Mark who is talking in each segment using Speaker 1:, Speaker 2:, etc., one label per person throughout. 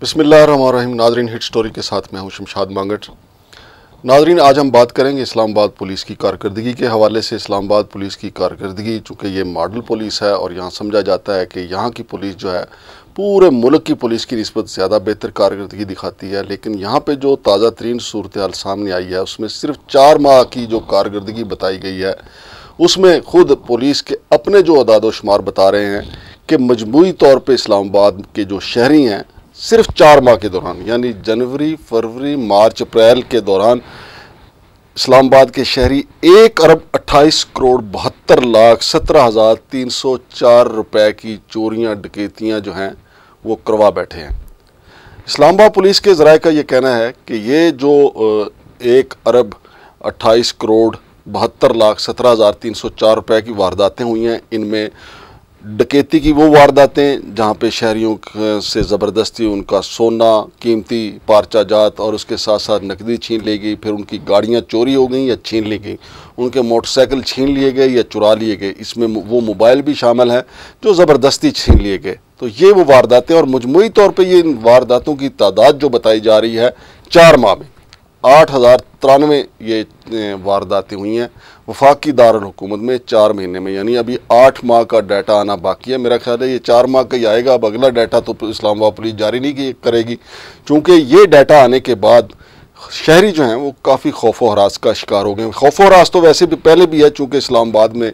Speaker 1: बिस्मिल्लाहिर्रहमानिर्रहीम। नाजरीन, hit story के साथ मैं हूं शमशाद मांगट। नाजरीन, आज हम बात करेंगे इस्लामाबाद पुलिस की कारकर्दगी के हवाले से। इस्लामाबाद पुलिस की कारकर्दगी, चूँकि ये मॉडल पुलिस है और यहाँ समझा जाता है कि यहाँ की पुलिस जो है पूरे मुल्क की पुलिस की निस्बत ज़्यादा बेहतर कारकर्दगी दिखाती है। लेकिन यहाँ पे जो ताज़ा तरीन सूरत हाल सामने आई है उसमें सिर्फ 4 माह की जो कारकर्दगी बताई गई है उसमें खुद पुलिस के अपने जो अदाद शुमार बता रहे हैं कि मजमूई तौर पर इस्लामाबाद के जो शहरी हैं सिर्फ 4 माह के दौरान, यानी जनवरी, फरवरी, मार्च, अप्रैल के दौरान इस्लामाबाद के शहरी 1 अरब 28 करोड़ 72 लाख 17,304 रुपए की चोरियां, डकैतियां जो हैं वो करवा बैठे हैं। इस्लामाबाद पुलिस के ज़राए का ये कहना है कि ये जो 1 अरब 28 करोड़ 72 लाख 17,304 रुपए की वारदातें हुई हैं, इनमें डकैती की वो वारदातें जहाँ पे शहरियों से ज़बरदस्ती उनका सोना, कीमती पारचा जात और उसके साथ साथ नकदी छीन ली गई, फिर उनकी गाड़ियाँ चोरी हो गई या छीन ली गई, उनके मोटरसाइकिल छीन लिए गए या चुरा लिए गए, इसमें वो मोबाइल भी शामिल है जो ज़बरदस्ती छीन लिए गए। तो ये वो वारदातें, और मजमूई तौर पर ये वारदातों की तादाद जो बताई जा रही है 4 माह में 8,093 ये वारदातें हुई हैं वफाकी दारुल हुकूमत में 4 महीने में, यानी अभी 8 माह का डाटा आना बाकी है। मेरा ख्याल है ये 4 माह का ही आएगा। अब अगला डाटा तो इस्लामाबाद पुलिस जारी नहीं करेगी, चूँकि ये डाटा आने के बाद शहरी जो हैं वो काफ़ी खौफ व हरास का शिकार हो गए। खौफ व हरास तो वैसे भी पहले भी है, चूँकि इस्लामाबाद में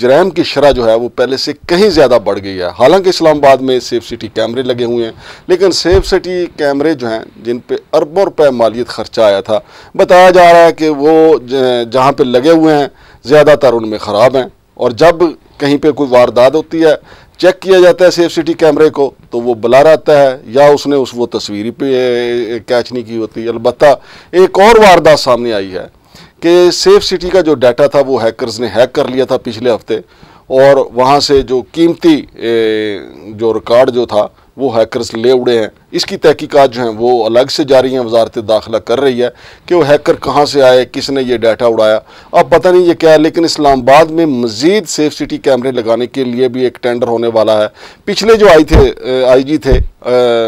Speaker 1: जराइम की शरह जो है वो पहले से कहीं ज़्यादा बढ़ गई है। हालांकि इस्लामाबाद में सेफ सिटी कैमरे लगे हुए हैं, लेकिन सेफ सिटी कैमरे जो हैं जिन पे अरबों रुपए मालियत खर्चा आया था, बताया जा रहा है कि वो जहाँ पे लगे हुए हैं ज़्यादातर उनमें ख़राब हैं, और जब कहीं पे कोई वारदात होती है चेक किया जाता है सेफ सिटी कैमरे को तो वो बुला रहता है या उसने वो तस्वीर पे कैच नहीं की होती। अलबत्ता एक और वारदात सामने आई है कि सेफ सिटी का जो डाटा था वो हैकर्स ने हैक कर लिया था पिछले हफ्ते, और वहाँ से जो कीमती जो रिकॉर्ड जो था वो हैकर्स ले उड़े हैं। इसकी तहकीकात जो हैं वो अलग से जारी हैं, वजारत दाखिला कर रही है कि वो हैकर कहाँ से आए, किसने ये डाटा उड़ाया, अब पता नहीं ये क्या है। लेकिन इस्लामाबाद में मज़ीद सेफ सिटी कैमरे लगाने के लिए भी एक टेंडर होने वाला है। पिछले जो आईजी थे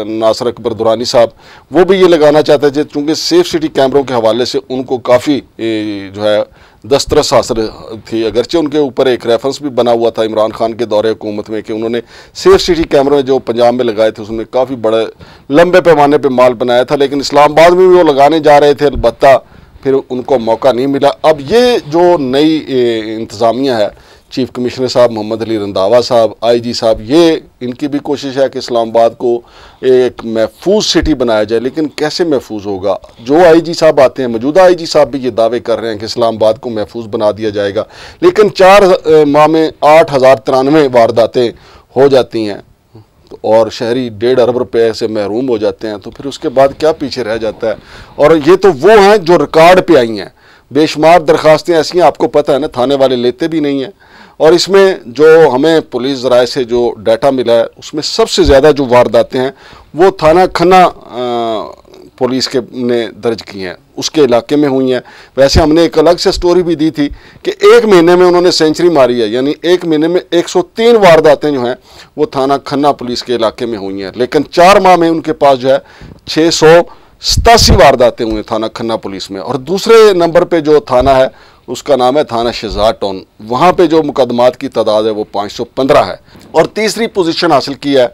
Speaker 1: नासिर अकबर दुरानी साहब, वो भी ये लगाना चाहते थे, चूँकि सेफ सिटी कैमरों के हवाले से उनको काफ़ी जो है दस्तरस हासिल थी। अगरचे उनके ऊपर एक रेफरेंस भी बना हुआ था इमरान खान के दौरे हुकूमत में कि उन्होंने सेफ सिटी कैमरे जो पंजाब में लगाए थे उसमें काफ़ी बड़े लंबे पैमाने पे माल बनाया था, लेकिन इस्लामाबाद में भी वो लगाने जा रहे थे, अलबत्ता फिर उनको मौका नहीं मिला। अब ये जो नई इंतज़ामिया है, चीफ कमिश्नर साहब मोहम्मद अली रंधावा साहब, आईजी साहब, ये इनकी भी कोशिश है कि इस्लामाबाद को एक महफूज सिटी बनाया जाए। लेकिन कैसे महफूज होगा? जो आईजी साहब आते हैं, मौजूदा आईजी साहब भी ये दावे कर रहे हैं कि इस्लामाबाद को महफूज बना दिया जाएगा, लेकिन 4 माह में 8,093 वारदातें हो जाती हैं और शहरी 1.5 अरब रुपए से महरूम हो जाते हैं, तो फिर उसके बाद क्या पीछे रह जाता है? और ये तो वो हैं जो रिकॉर्ड पे आई हैं। बेशुमार दरखास्तें ऐसी हैं, आपको पता है ना, थाने वाले लेते भी नहीं हैं। और इसमें जो हमें पुलिस ज़राए से जो डाटा मिला है उसमें सबसे ज़्यादा जो वारदातें हैं वो थाना खन्ना पुलिस के ने दर्ज की हैं, उसके इलाके में हुई हैं। वैसे हमने एक अलग से स्टोरी भी दी थी कि 1 महीने में उन्होंने सेंचुरी मारी है, यानी 1 महीने में 103 वारदातें जो हैं वो थाना खन्ना पुलिस के इलाके में हुई हैं। लेकिन 4 माह में उनके पास जो है 687 वारदातें हुई थाना खन्ना पुलिस में। और दूसरे नंबर पर जो थाना है उसका नाम है थाना शहजाद टाउन, वहाँ पे जो मुकदमात की तादाद है वो 515 है। और तीसरी पोजीशन हासिल की है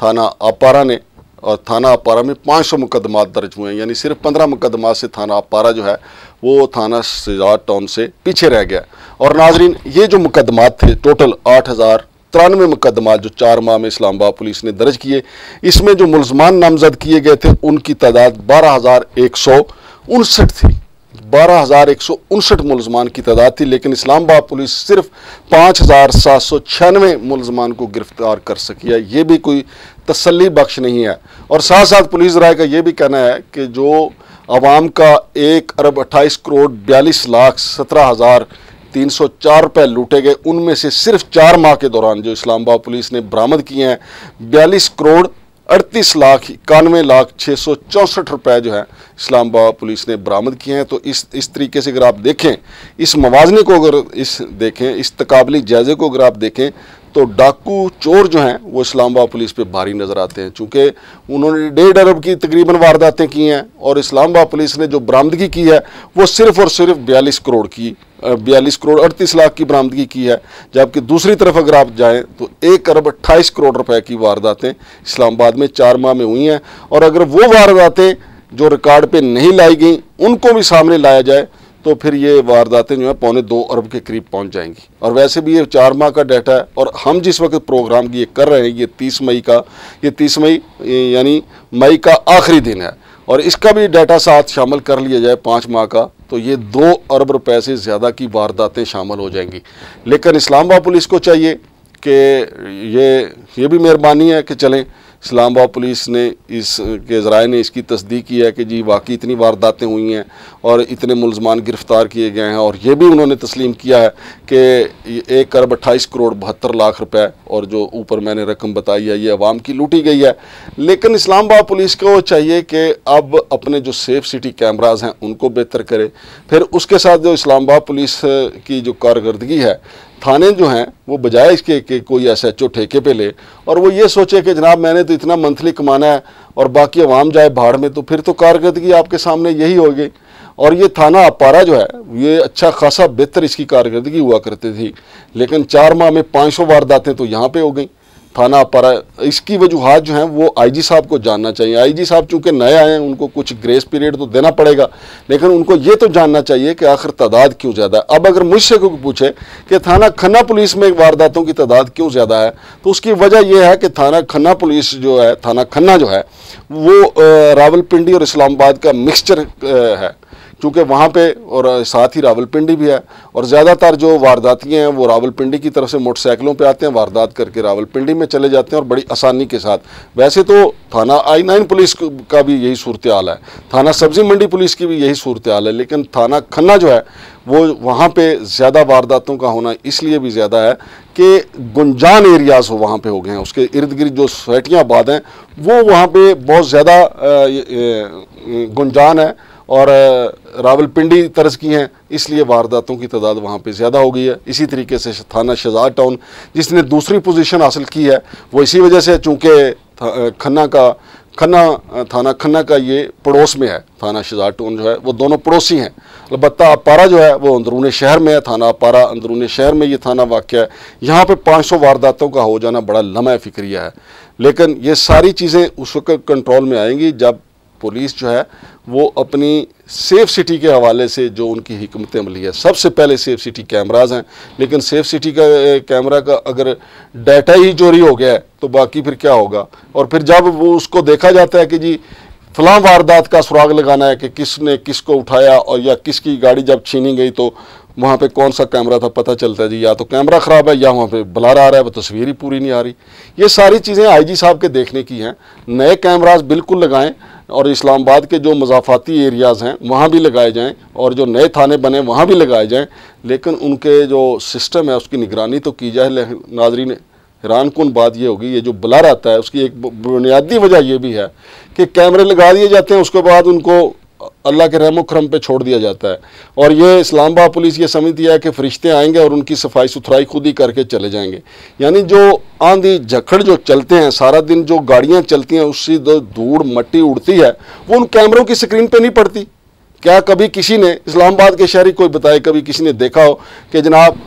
Speaker 1: थाना अपारा ने, और थाना अपारा में 500 मुकदमात दर्ज हुए हैं, यानी सिर्फ 15 मुकदमात से थाना अपारा जो है वो थाना शहजाद टाउन से पीछे रह गया। और नाजरीन, ये जो मुकदमात थे टोटल 8,093 मुकदमात जो 4 माह में इस्लामाबाद पुलिस ने दर्ज किए, इसमें जो मुलजमान नामजद किए गए थे उनकी तादाद 12,159 थी। 12,159 मुलजमान की तादाद थी, लेकिन इस्लामाबाद पुलिस सिर्फ 5,796 मुलजमान को गिरफ्तार कर सकी है। ये भी कोई तसल्ली बख्श नहीं है। और साथ साथ पुलिस राय का ये भी कहना है कि जो आवाम का 1 अरब 28 करोड़ 42 लाख 17,304 रुपये लूटे गए, उनमें से सिर्फ 4 माह के दौरान जो इस्लामाबाद पुलिस ने बरामद किए हैं 42 करोड़ 38,91,664 रुपये जो है इस्लामाबाद पुलिस ने बरामद किए हैं। तो इस तरीके से अगर आप देखें, इस मवाजने को अगर देखें, इस तकाबली जायज़े को अगर आप देखें तो डाकू चोर जो हैं वो इस्लामाबाद पुलिस पे भारी नज़र आते हैं, चूँकि उन्होंने 1.5 अरब की तकरीबन वारदातें की हैं और इस्लामाबाद पुलिस ने जो बरामदगी की है वो सिर्फ़ और सिर्फ 42 करोड़ की 42 करोड़ 38 लाख की बरामदगी की है। जबकि दूसरी तरफ अगर आप जाएं तो 1 अरब 28 करोड़ रुपए की वारदातें इस्लामाबाद में 4 माह में हुई हैं। और अगर वो वारदातें जो रिकॉर्ड पे नहीं लाई गई उनको भी सामने लाया जाए तो फिर ये वारदातें जो है 1.25 अरब के करीब पहुंच जाएंगी। और वैसे भी ये 4 माह का डाटा है और हम जिस वक्त प्रोग्राम की ये कर रहे हैं ये 30 मई का, ये 30 मई यानी मई का आखिरी दिन है और इसका भी डाटा साथ शामिल कर लिया जाए 5 माह का तो ये 2 अरब रुपए से ज़्यादा की वारदातें शामिल हो जाएंगी। लेकिन इस्लामाबाद पुलिस को चाहिए कि ये भी मेहरबानी है कि चलें इस्लामाबाद पुलिस ने इसके ज़राए ने इसकी तस्दीक की है कि जी वाकई इतनी वारदातें हुई हैं और इतने मुलजमान गिरफ़्तार किए गए हैं और ये भी उन्होंने तस्लीम किया है कि 1 अरब 28 करोड़ 72 लाख रुपए और जो ऊपर मैंने रकम बताई है ये अवाम की लूटी गई है। लेकिन इस्लामाबाद पुलिस को चाहिए कि अब अपने जो सेफ सिटी कैमराज हैं उनको बेहतर करे। फिर उसके साथ जो इस्लामाबाद पुलिस की जो कारकर्दगी है, थाने जो हैं वो बजाय इसके कि कोई SHO ठेके पे ले और वो ये सोचे कि जनाब मैंने तो इतना मंथली कमाना है और बाकी अवाम जाए भाड़ में, तो फिर तो कारकर्दगी आपके सामने यही होगी। और ये थाना अपारा जो है ये अच्छा खासा बेहतर इसकी कारकर्दगी हुआ करती थी, लेकिन 4 माह में 500 वारदातें तो यहाँ पे हो गई थाना अपारा। इसकी वजूहात जो हैं वो IG साहब को जानना चाहिए। IG साहब चूँकि नए आए हैं उनको कुछ ग्रेस पीरियड तो देना पड़ेगा, लेकिन उनको ये तो जानना चाहिए कि आखिर तादाद क्यों ज़्यादा है। अब अगर मुझसे कोई पूछे कि थाना खन्ना पुलिस में वारदातों की तादाद क्यों ज़्यादा है तो उसकी वजह यह है कि थाना खन्ना पुलिस जो है, थाना खन्ना जो है वो रावलपिंडी और इस्लामाबाद का मिक्सचर है, चूँकि वहाँ पे और साथ ही रावलपिंडी भी है और ज़्यादातर जो वारदातियाँ हैं वो रावलपिंडी की तरफ से मोटरसाइकिलों पे आते हैं, वारदात करके रावलपिंडी में चले जाते हैं और बड़ी आसानी के साथ। वैसे तो थाना I-9 पुलिस का भी यही सूरत हाल है, थाना सब्ज़ी मंडी पुलिस की भी यही सूरत हाल है, लेकिन थाना खन्ना जो है वो वहाँ पे ज़्यादा वारदातों का होना इसलिए भी ज़्यादा है कि गुंजान एरियाज़ हो वहाँ पे हो गए हैं, उसके इर्द गिर्द जो सोसाइटियाँ आबाद हैं वो वहाँ पे बहुत ज़्यादा गुंजान है और रावलपिंडी तर्ज की हैं, इसलिए वारदातों की तादाद वहाँ पे ज़्यादा हो गई है। इसी तरीके से थाना शहजाद टाउन जिसने दूसरी पोजीशन हासिल की है वो इसी वजह से चूँकि थाना खन्ना का ये पड़ोस में है, थाना शहजाद टाउन जो है वो दोनों पड़ोसी हैं। अलबत्ता अपारा जो है वो अंदरून शहर में है, थाना अपारा अंदरून शहर में ये थाना वाक़ है। यहाँ पे 500 वारदातों का हो जाना बड़ा लम्हा फ़िक्रिया है, लेकिन ये सारी चीज़ें उस वक्त कंट्रोल में आएंगी जब पुलिस जो है वो अपनी सेफ सिटी के हवाले से जो उनकी हिकमत अमली है। सबसे पहले सेफ सिटी कैमराज हैं, लेकिन सेफ सिटी का कैमरा का अगर डाटा ही चोरी हो गया है तो बाकी फिर क्या होगा। और फिर जब वो उसको देखा जाता है कि जी फलां वारदात का सुराग लगाना है कि किसने किसको उठाया और या किसकी गाड़ी जब छीनी गई तो वहाँ पे कौन सा कैमरा था पता चलता है जी या तो कैमरा ख़राब है या वहाँ पे ब्लर आ रहा है, वो तस्वीर ही पूरी नहीं आ रही। ये सारी चीज़ें IG साहब के देखने की हैं। नए कैमराज बिल्कुल लगाएं और इस्लामाबाद के जो मज़ाफ़ाती एरियाज़ हैं वहाँ भी लगाए जाएं और जो नए थाने बने वहाँ भी लगाए जाएं, लेकिन उनके जो सिस्टम है उसकी निगरानी तो की जाए। नाज़रीन हैरान कुन बात ये होगी, ये जो ब्लर आता है उसकी एक बुनियादी वजह ये भी है कि कैमरे लगा दिए जाते हैं, उसके बाद उनको अल्लाह के रहमो करम पे छोड़ दिया जाता है और ये इस्लामाबाद पुलिस ये समझती है कि फरिश्ते आएंगे और उनकी सफाई सुथराई खुद ही करके चले जाएंगे। यानी जो आंधी झक्खड़ जो चलते हैं सारा दिन, जो गाड़ियां चलती हैं उससे धूड़ मट्टी उड़ती है वो उन कैमरों की स्क्रीन पे नहीं पड़ती। क्या कभी किसी ने इस्लामाबाद के शहरी कोई बताए, कभी किसी ने देखा हो कि जनाब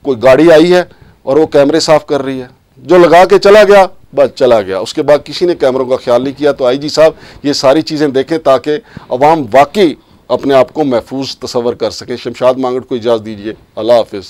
Speaker 1: कोई गाड़ी आई है और वो कैमरे साफ़ कर रही है, जो लगा के चला गया बस चला गया, उसके बाद किसी ने कैमरों का ख्याल नहीं किया। तो IG साहब ये सारी चीज़ें देखें ताकि अवाम वाकई अपने आप को महफूज तस्वर कर सके। शमशाद मांगट को इजाज़त दीजिए, अल्लाह हाफिज़।